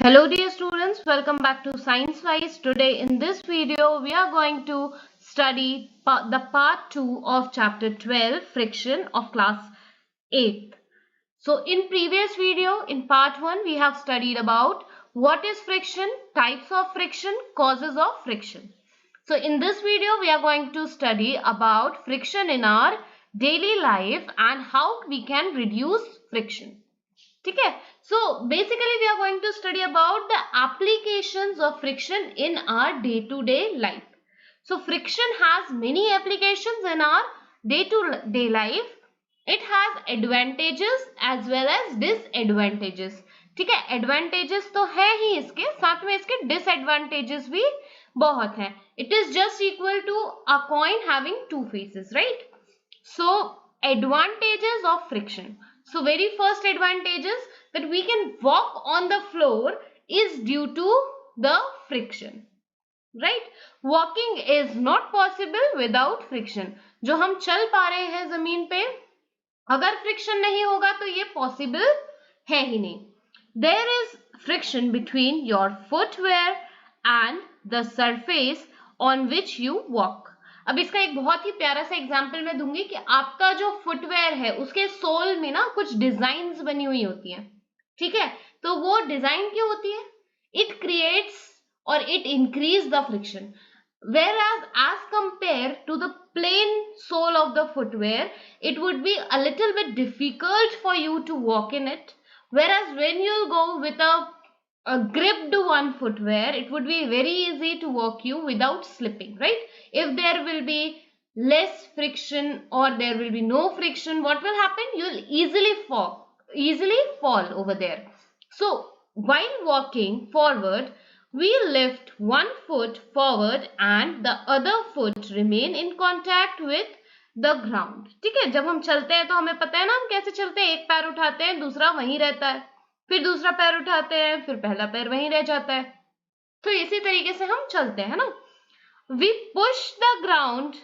Hello dear students, welcome back to Science Wise. Today in this video we are going to study the part 2 of chapter 12 friction of class 8th. So in previous video in part 1 we have studied about what is friction, types of friction, causes of friction. So in this video we are going to study about friction in our daily life and how we can reduce friction. ठीक है, so basically we are going to study about the applications of friction in our day-to-day life. So friction has many applications in our day-to-day life. It has advantages as well as disadvantages. ठीक है, advantages तो है ही, इसके साथ में इसके disadvantages भी बहुत हैं. It is just equal to a coin having two faces, right? So advantages of friction. So very first advantages that we can walk on the floor is due to the friction, right? Walking is not possible without friction. जो हम चल पा रहे हैं जमीन पे, अगर friction नहीं होगा तो ये पॉसिबल है ही नहीं. There is friction between your footwear and the surface on which you walk. अब इसका एक बहुत ही प्यारा सा एग्जाम्पल मैं दूंगी कि आपका जो फुटवेयर है उसके सोल में ना कुछ डिजाइन्स बनी हुई होती हैं. ठीक है, तो वो डिजाइन क्यों होती है? इट क्रिएट्स और it increase the friction, as compared to the plain sole of the footwear, it would be a little bit difficult for you to walk in it, whereas when you'll go with a gripped one footwear, it would be very easy to walk you without slipping, right? If there will be less friction or there will be no friction, what will happen? You'll easily fall over there. So while walking forward, we lift one foot forward and the other foot remain in contact with the ground. ठीक है, जब हम चलते हैं तो हमें पता है ना हम कैसे चलते हैं. एक पैर उठाते हैं, दूसरा वहीं रहता है, फिर दूसरा पैर उठाते हैं, फिर पहला पैर वहीं रह जाता है. तो इसी तरीके से हम चलते हैं ना. We push the ground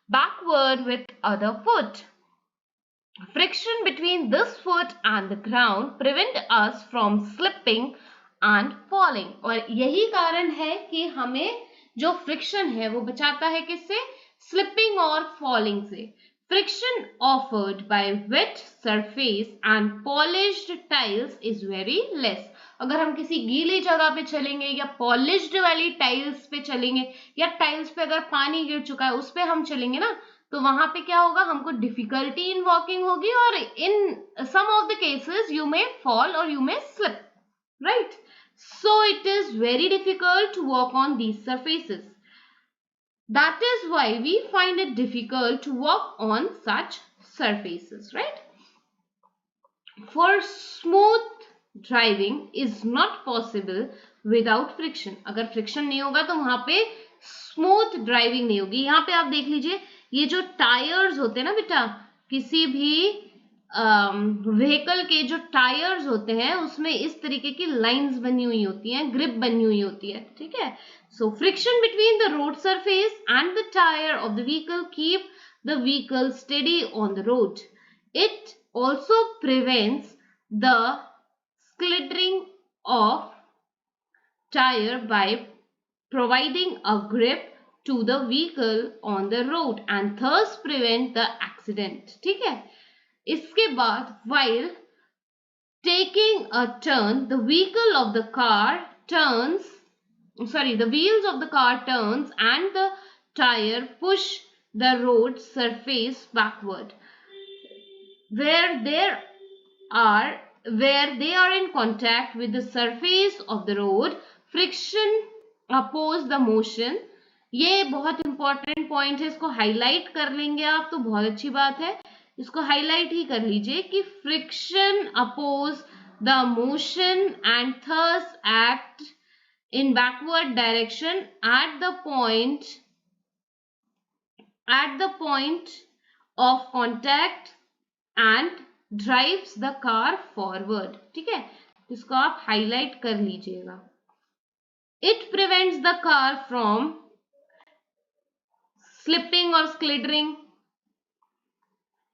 backward with other foot. Friction between this foot and the ground prevent us from slipping and falling. और यही कारण है कि हमें जो फ्रिक्शन है वो बचाता है किससे? स्लिपिंग और फॉलिंग से. Friction offered by wet surface and polished tiles is very less. अगर हम किसी गीली जगह पे चलेंगे या पॉलिश्ड वाली टाइल्स पे चलेंगे या टाइल्स पे अगर पानी गिर चुका है उस पे हम चलेंगे ना, तो वहां पे क्या होगा? हमको डिफिकल्टी इन वॉकिंग होगी और in some of the cases you may fall और you may slip, right? So it is very difficult to walk on these surfaces. That is why we find it difficult to walk on such surfaces, right? For smooth driving is not possible without friction. अगर friction नहीं होगा तो वहां पे smooth driving नहीं होगी. यहाँ पे आप देख लीजिए, ये जो टायर्स होते हैं ना बेटा, किसी भी व्हीकल के जो टायर्स होते हैं उसमें इस तरीके की लाइंस बनी हुई होती हैं, ग्रिप बनी हुई होती है. ठीक है, so friction between the road surface and the tyre of the vehicle keep the vehicle steady on the road. It also prevents the slidding of tire by providing a grip to the vehicle on the road and thus prevent the accident. ठीक है, इसके बाद while taking a turn, the vehicle of the car turns, the wheels of the car turns and the tire push the road surface backward. Where they are in contact with the surface of the road, friction oppose the motion. ये बहुत important point है, इसको highlight कर लेंगे आप तो बहुत अच्छी बात है. इसको हाईलाइट ही कर लीजिए कि friction oppose the motion and thus act in backward direction at the point of contact and drives the car forward. ठीक है, इसको आप हाईलाइट कर लीजिएगा. It prevents the car from slipping or sliding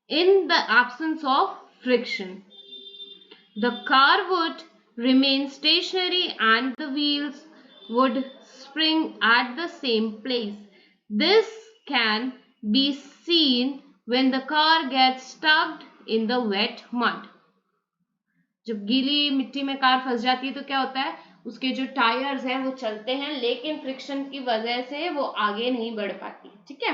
in the absence of friction. The car would remain stationary and the wheels would spring at the same place. This can be seen when the car gets stuck in the wet mud. जब गीली मिट्टी में car फंस जाती है तो क्या होता है, उसके जो टायर्स हैं वो चलते हैं, लेकिन फ्रिक्शन की वजह से वो आगे नहीं बढ़ पाती. ठीक है.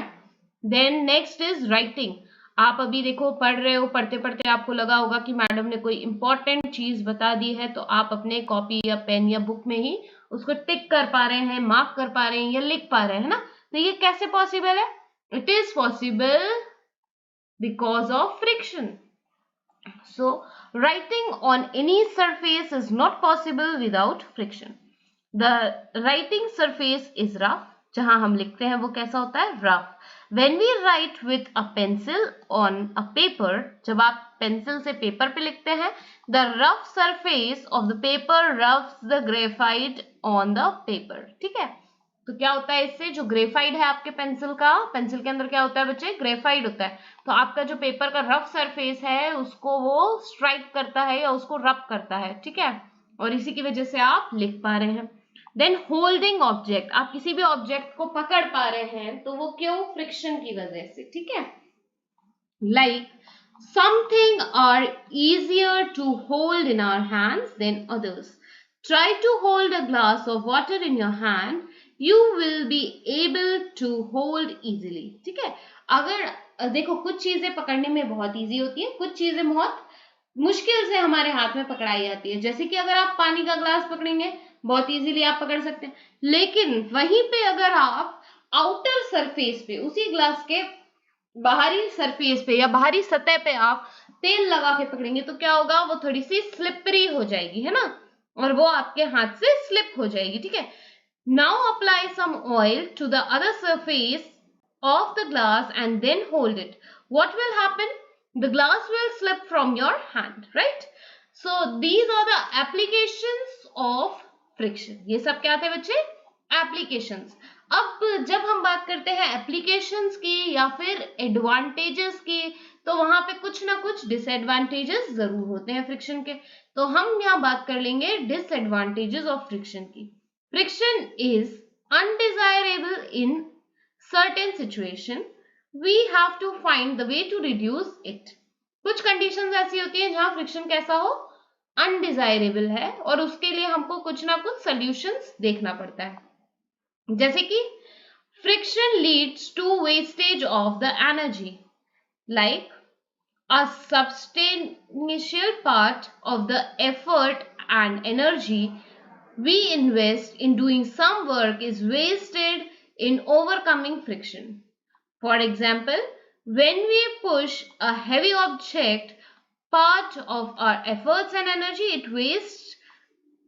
Then next is writing. आप अभी देखो पढ़ रहे हो, पढ़ते पढ़ते आपको लगा होगा कि मैडम ने कोई इंपॉर्टेंट चीज बता दी है, तो आप अपने कॉपी या पेन या बुक में ही उसको टिक कर पा रहे हैं, मार्क कर पा रहे हैं या लिख पा रहे हैं, है ना. तो ये कैसे पॉसिबल है? It is possible because of friction. So, writing on any surface is not possible without friction. The writing surface is rough. जहां हम लिखते हैं वो कैसा होता है? rough. When we write with a pencil on a paper, जब आप पेंसिल से पेपर पे लिखते हैं, the rough surface of the paper rubs the graphite on the paper. ठीक है. तो क्या होता है इससे, जो ग्रेफाइट है आपके पेंसिल का, पेंसिल के अंदर क्या होता है बच्चे? ग्रेफाइट होता है. तो आपका जो पेपर का रफ सरफेस है उसको वो स्ट्राइक करता है या उसको रब करता है. ठीक है. और इसी की वजह से आप लिख पा रहे हैं. Then holding object. आप किसी भी ऑब्जेक्ट को पकड़ पा रहे हैं तो वो क्यों? फ्रिक्शन की वजह से. ठीक है. Like something are easier to hold in our hands than others. Try to hold a glass of water in your hand, you will be able to hold easily. ठीक है. अगर देखो कुछ चीजें पकड़ने में बहुत इजी होती है, कुछ चीजें बहुत मुश्किल से हमारे हाथ में पकड़ाई जाती है. जैसे कि अगर आप पानी का ग्लास पकड़ेंगे बहुत इजीली आप पकड़ सकते हैं, लेकिन वहीं पे अगर आप आउटर सरफेस पे, उसी ग्लास के बाहरी सरफेस पे या बाहरी सतह पे आप तेल लगा के पकड़ेंगे तो क्या होगा? वो थोड़ी सी स्लिपरी हो जाएगी, है ना, और वो आपके हाथ से स्लिप हो जाएगी. ठीक है. Now apply some oil to the other surface of the glass and then hold it. What will happen? The glass will slip from your hand, right? So these are the applications of friction. ये सब क्या थे बच्चे? Applications. अब जब हम बात करते हैं applications की या फिर advantages की, तो वहां पे कुछ ना कुछ disadvantages जरूर होते हैं friction के. तो हम यहाँ बात कर लेंगे disadvantages of friction की. Friction is undesirable in certain situation. We have to find the way to reduce it. कुछ conditions ऐसी होती हैं जहां friction कैसा हो? Undesirable है, और उसके लिए हमको कुछ ना कुछ solutions देखना पड़ता है. जैसे कि friction leads to wastage of the energy. Like a substantial part of the effort and energy we invest in doing some work is wasted in overcoming friction. For example, when we push a heavy object, part of our efforts and energy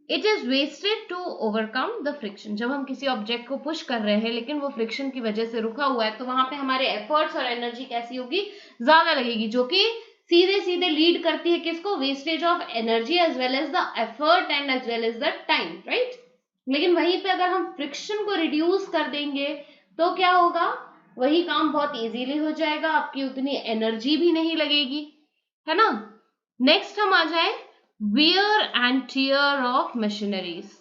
it is wasted to overcome the friction. जब हम किसी object को push कर रहे हैं लेकिन वो friction की वजह से रुका हुआ है, तो वहां पे हमारे एफर्ट्स और एनर्जी कैसी होगी? ज्यादा लगेगी, जो कि सीधे सीधे लीड करती है किसको? Wastage of energy as well as the effort and as well as the time, right. लेकिन वहीं पे अगर हम फ्रिक्शन को रिड्यूस कर देंगे तो क्या होगा? वही काम बहुत इजीली हो जाएगा, आपकी उतनी एनर्जी भी नहीं लगेगी, है ना. नेक्स्ट हम आ जाए wear and tear of machineries.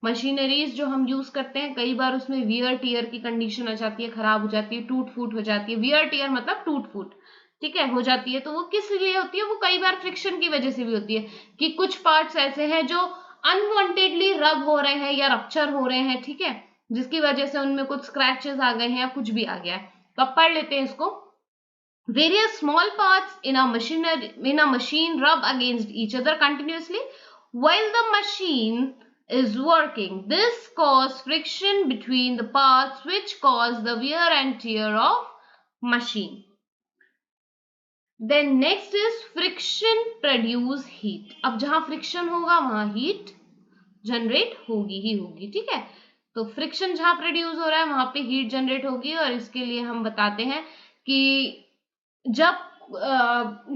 Machineries जो हम यूज करते हैं, कई बार उसमें वियर टियर की कंडीशन आ जाती है, खराब हो जाती है, टूट फूट हो जाती है. वियर टियर मतलब टूट फूट, ठीक है, हो जाती है. तो वो किस लिए होती है? वो कई बार फ्रिक्शन की वजह से भी होती है कि कुछ पार्ट्स ऐसे हैं जो अनवांटेडली रब हो रहे हैं या रप्चर हो रहे हैं, ठीक है, जिसकी वजह से उनमें कुछ स्क्रैचेस आ गए हैं या कुछ भी आ गया है. तो अब पढ़ लेते हैं इसको. Various small parts in a machine rub against each other continuously while the machine is working. This causes friction between the parts, which cause the wear and tear of machine. Then next is friction produce heat. अब जहां friction होगा वहां heat generate होगी ही होगी, ठीक है. तो friction जहां प्रोड्यूस हो रहा है वहां पे हीट जनरेट होगी, और इसके लिए हम बताते हैं कि जब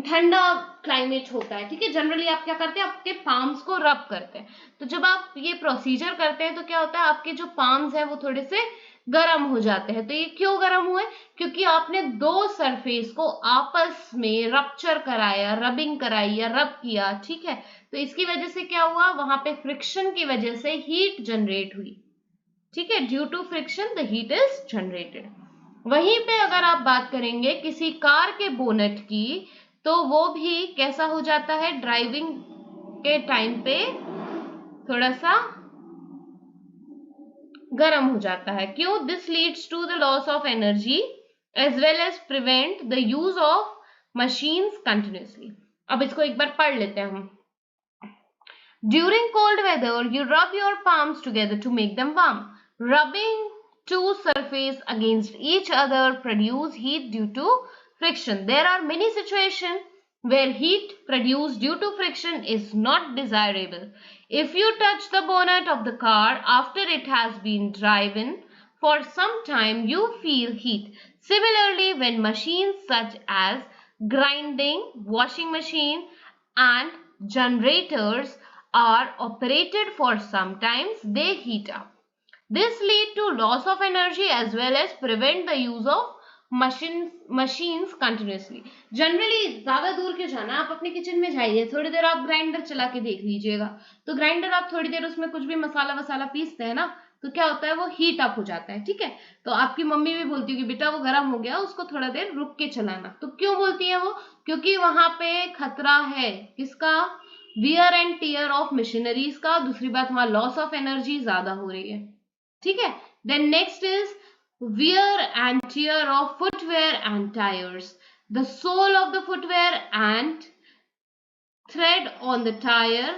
ठंडा क्लाइमेट होता है, ठीक है, जनरली आप क्या करते हैं? आपके पाम्स को रब करते हैं. तो जब आप ये प्रोसीजर करते हैं तो क्या होता है? आपके जो पाम्स है वो थोड़े से गर्म हो जाते हैं। तो ये क्यों गर्म हुए? क्योंकि आपने दो सरफेस को आपस में रप्चर कराया, रबिंग कराई या रब किया, ठीक है। तो इसकी वजह से क्या हुआ, वहां पे फ्रिक्शन की वजह से हीट जनरेट हुई, ठीक है। Due to friction the heat is generated. वहीं पे अगर आप बात करेंगे किसी कार के बोनेट की, तो वो भी कैसा हो जाता है, ड्राइविंग के टाइम पे थोड़ा सा गर्म हो जाता है। क्यों? This leads to the loss of energy as well as prevent the use of machines continuously. अब इसको एक बार पढ़ लेते हैं हम। During cold weather, you rub your palms together to make them warm. Rubbing two surfaces against each other produce heat due to friction. There are many situations where heat produced due to friction is not desirable. If you touch the bonnet of the car after it has been driven for some time, you feel heat. Similarly, when machines such as grinding, washing machine, and generators are operated for some times, they heat up. This lead to loss of energy as well as prevent the use of machines continuously. Generally ज्यादा दूर क्यों जाना, आप अपने kitchen में जाइए, थोड़ी देर आप ग्राइंडर चला के देख लीजिएगा। तो ग्राइंडर आप थोड़ी देर उसमें कुछ भी मसाला वसाला पीसते हैं ना, तो क्या होता है, वो हीट अप हो जाता है, ठीक है। तो आपकी मम्मी भी बोलती है कि बेटा वो गर्म हो गया, उसको थोड़ा देर रुक के चलाना। तो क्यों बोलती है वो? क्योंकि वहां पे खतरा है किसका, wear and tear of machineries का। दूसरी बात, वहां लॉस ऑफ एनर्जी ज्यादा हो रही है, ठीक है। Then next is wear and tear of footwear and tyres. The sole of the footwear and thread on the tire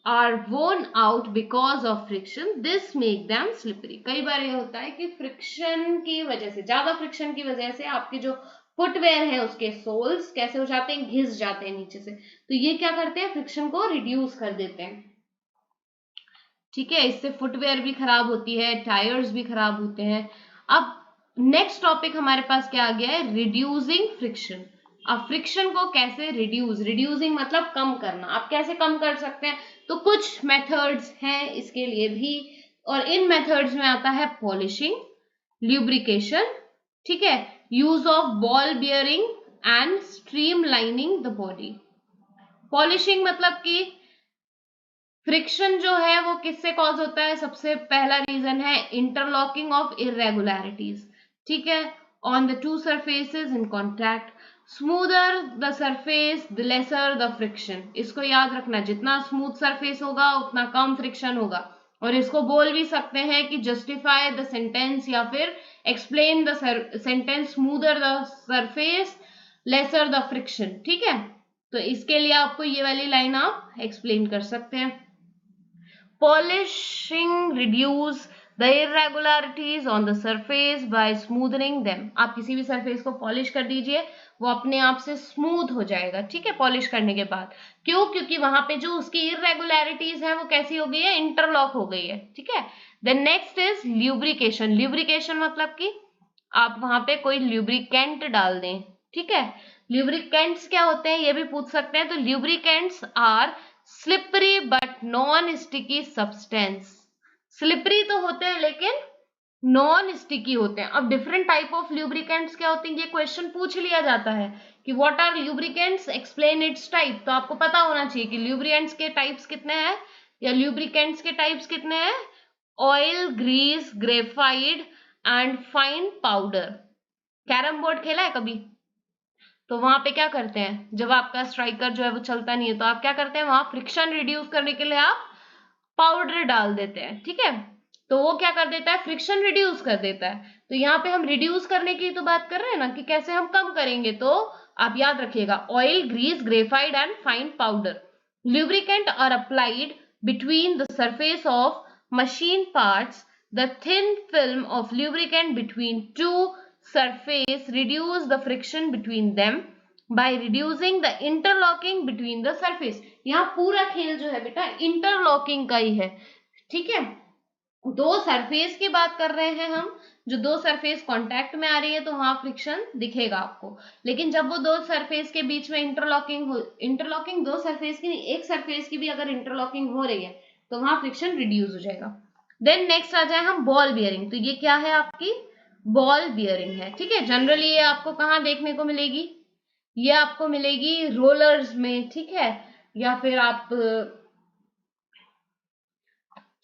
are worn out because of friction. This make them slippery. कई बार ये होता है कि फ्रिक्शन की वजह से, ज्यादा friction की वजह से आपके जो फुटवेयर है उसके सोल्स कैसे हो जाते हैं, घिस जाते हैं नीचे से। तो ये क्या करते हैं, फ्रिक्शन को रिड्यूस कर देते हैं, ठीक है। इससे फुटवेयर भी खराब होती है, टायर्स भी खराब होते हैं। अब नेक्स्ट टॉपिक हमारे पास क्या आ गया है, रिड्यूसिंग फ्रिक्शन। अब फ्रिक्शन को कैसे रिड्यूसिंग मतलब कम करना। आप कैसे कम कर सकते हैं? तो कुछ मेथड्स हैं इसके लिए भी, और इन मेथड्स में आता है पॉलिशिंग, ल्यूब्रिकेशन, ठीक है, use of ball bearing and streamlining the body. Polishing मतलब कि फ्रिक्शन जो है वो किससे कॉज होता है? सबसे पहला रीजन है इंटरलॉकिंग ऑफ इरेगुलरिटीज, ठीक है, on the two surfaces in contact. Smoother the surface the lesser the friction. इसको याद रखना, जितना स्मूथ सरफेस होगा उतना कम फ्रिक्शन होगा। और इसको बोल भी सकते हैं कि जस्टिफाई द सेंटेंस या फिर explain the sentence, smoother the surface lesser the friction, ठीक है। तो इसके लिए आपको ये वाली लाइन आप एक्सप्लेन कर सकते हैं। Polishing reduce the irregularities on the surface by smoothing them. आप किसी भी सरफेस को पॉलिश कर दीजिए, वो अपने आप से स्मूथ हो जाएगा, ठीक है, पॉलिश करने के बाद। क्यों? क्योंकि वहां पे जो उसकी इरेगुलरिटीज है वो कैसी हो गई है, इंटरलॉक हो गई है, ठीक है। Then next is lubrication. Lubrication मतलब कि आप वहां पे कोई ल्यूब्रिकेंट डाल दें, ठीक है। ल्यूब्रिकेंट्स क्या होते हैं ये भी पूछ सकते हैं। तो lubricants are slippery but non sticky substance. Slippery तो होते हैं लेकिन नॉन स्टिकी होते हैं। अब डिफरेंट टाइप ऑफ ल्यूब्रिकेंट्स क्या होते हैं, ये क्वेश्चन पूछ लिया जाता है कि what are lubricants, explain its type. तो आपको पता होना चाहिए कि ल्यूब्रिकेंट्स के टाइप्स कितने हैं या ल्यूब्रिकेंट्स के टाइप्स कितने हैं। Oil, grease, graphite and fine powder. Carrom board खेला है कभी? तो वहां पे क्या करते हैं, जब आपका स्ट्राइकर जो है वो चलता नहीं है तो आप क्या करते हैं, वहां फ्रिक्शन रिड्यूस करने के लिए आप पाउडर डाल देते हैं, ठीक है। तो वो क्या कर देता है, फ्रिक्शन रिड्यूस कर देता है। तो यहाँ पे हम रिड्यूस करने की तो बात कर रहे हैं ना कि कैसे हम कम करेंगे। तो आप याद रखिएगा, oil, grease, graphite and fine powder. Lubricant are applied between the surface of machine parts. The thin film of lubricant between two surface reduce the friction between them by reducing the interlocking between the surface. यहाँ पूरा खेल जो है बेटा interlocking का ही है, ठीक है। दो सरफेस की बात कर रहे हैं हम, जो दो सरफेस कांटेक्ट में आ रही है तो वहां फ्रिक्शन दिखेगा आपको। लेकिन जब वो दो सरफेस के बीच में इंटरलॉकिंग दो सरफेस की, एक सरफेस की भी अगर इंटरलॉकिंग हो रही है तो वहां फ्रिक्शन रिड्यूस हो जाएगा। देन नेक्स्ट आ जाए हम बॉल बियरिंग। तो ये क्या है, आपकी बॉल बियरिंग है, ठीक है। जनरली ये आपको कहाँ देखने को मिलेगी, ये आपको मिलेगी रोलर्स में, ठीक है, या फिर आप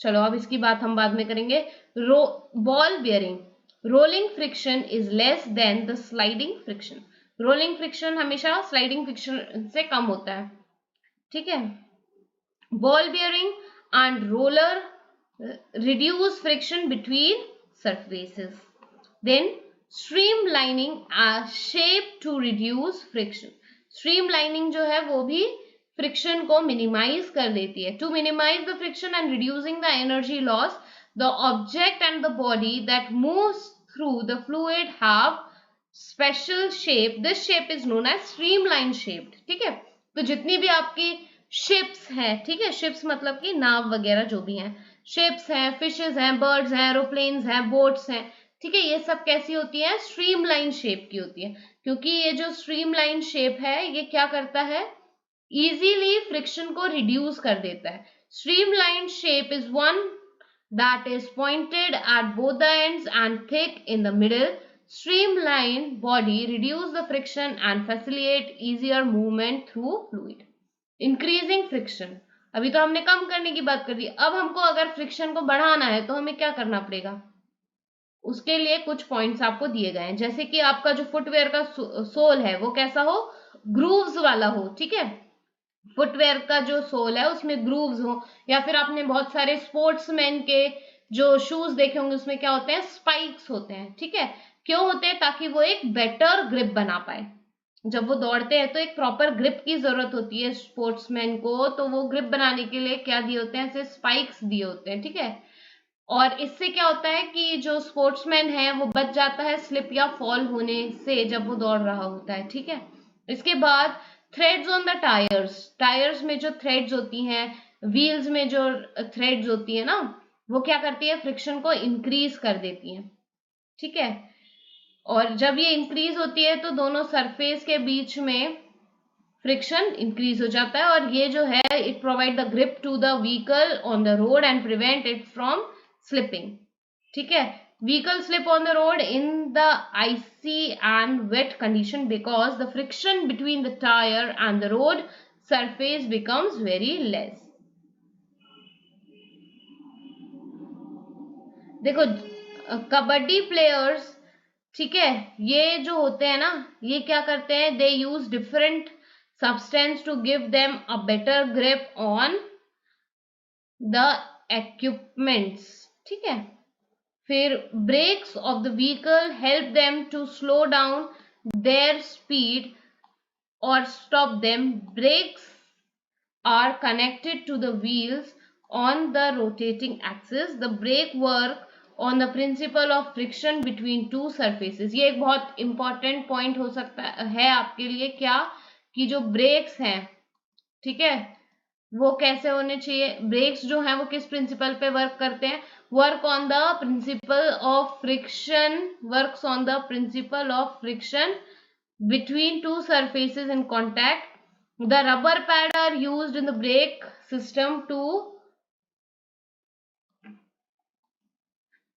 चलो अब इसकी बात हम बाद में करेंगे। Ball bearing, rolling friction is less than the sliding friction. Rolling friction हमेशा स्लाइडिंग फ्रिक्शन से कम होता है, ठीक है। Ball bearing and roller reduce friction between surfaces. Then streamlining a shape to reduce friction. Streamlining जो है वो भी friction को minimize कर देती है. To minimize the friction and reducing the energy loss, the object and the body that moves through the fluid have special shape. This shape is known as streamline shaped. ठीक है, तो जितनी भी आपकी शिप्स हैं, ठीक है, शिप्स मतलब कि नाव वगैरह जो भी हैं, शिप्स हैं, फिशेस हैं, बर्ड्स हैं, एरोप्लेन्स हैं, बोट्स हैं, ठीक है, ये सब कैसी होती है, स्ट्रीमलाइन शेप की होती है। क्योंकि ये जो स्ट्रीमलाइन शेप है ये क्या करता है, इजीली फ्रिक्शन को रिड्यूस कर देता है। Streamline shape is one that is pointed at both the ends and thick in the middle. Streamlined body reduce the friction and facilitate easier movement through fluid. Increasing friction, अभी तो हमने कम करने की बात कर दी, अब हमको अगर फ्रिक्शन को बढ़ाना है तो हमें क्या करना पड़ेगा, उसके लिए कुछ पॉइंट्स आपको दिए गए हैं। जैसे कि आपका जो फुटवेयर का सोल है वो कैसा हो, ग्रूव्स वाला हो, ठीक है, फुटवेयर का जो सोल है उसमें ग्रूव्स हो, या फिर आपने बहुत सारे स्पोर्ट्समैन के जो शूज देखे होंगे उसमें क्या होते हैं, स्पाइक्स होते हैं, ठीक है। क्यों होते हैं, ताकि वो एक बेटर ग्रिप बना पाए। जब वो दौड़ते हैं तो एक प्रॉपर ग्रिप की जरूरत होती है स्पोर्ट्समैन को, तो वो ग्रिप बनाने के लिए क्या दिए होते हैं, ऐसे स्पाइक्स दिए होते हैं, ठीक है। और इससे क्या होता है कि जो स्पोर्ट्समैन है वो बच जाता है स्लिप या फॉल होने से जब वो दौड़ रहा होता है, ठीक है। इसके बाद threads on the tyres, tyres में जो थ्रेड्स होती हैं, व्हील्स में जो थ्रेड्स होती है ना, वो क्या करती है, फ्रिक्शन को इंक्रीज कर देती है, ठीक है। और जब ये इंक्रीज होती है तो दोनों सरफेस के बीच में फ्रिक्शन इंक्रीज हो जाता है, और ये जो है it provide the grip to the vehicle on the road and prevent it from slipping, ठीक है। Vehicle slip on the road in the icy and wet condition because the friction between the tire and the road surface becomes very less. देखो kabaddi players, ठीक है, ये जो होते हैं ना, ये क्या करते हैं, they use different substance to give them a better grip on the equipments, ठीक है। फिर brakes of the vehicle help them to slow down their speed और stop them. Brakes are connected to the wheels on the rotating axis. The brake work on the principle of friction between two surfaces. ये एक बहुत important point हो सकता है आपके लिए, क्या कि जो ब्रेक्स हैं, ठीक है, वो कैसे होने चाहिए, ब्रेक्स जो हैं वो किस प्रिंसिपल पे वर्क करते हैं, work on the principle of friction, works on the principle of friction between two surfaces in contact. The rubber pad are used in the brake system to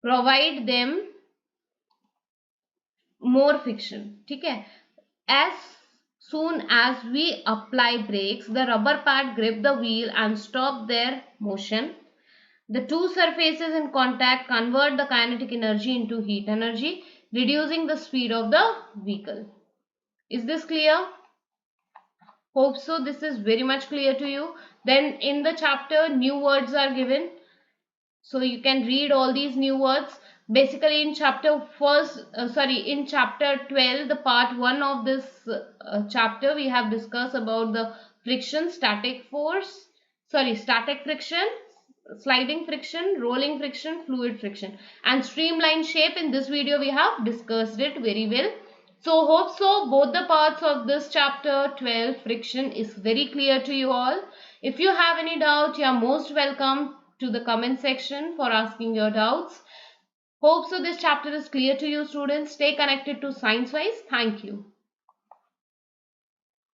provide them more friction, ठीक है। As soon as we apply brakes, the rubber pad grip the wheel and stop their motion. The two surfaces in contact convert the kinetic energy into heat energy, reducing the speed of the vehicle. Is this clear? Hope so. This is very much clear to you. Then in the chapter new words are given, so you can read all these new words. Basically in chapter 12, the part 1 of this chapter, we have discussed about the friction, static friction, sliding friction, rolling friction, fluid friction, and streamline shape. In this video we have discussed it very well. So hope so both the parts of this chapter 12 friction is very clear to you all. If you have any doubt, you are most welcome to the comment section for asking your doubts. Hope so this chapter is clear to you students. Stay connected to Science Wise. Thank you.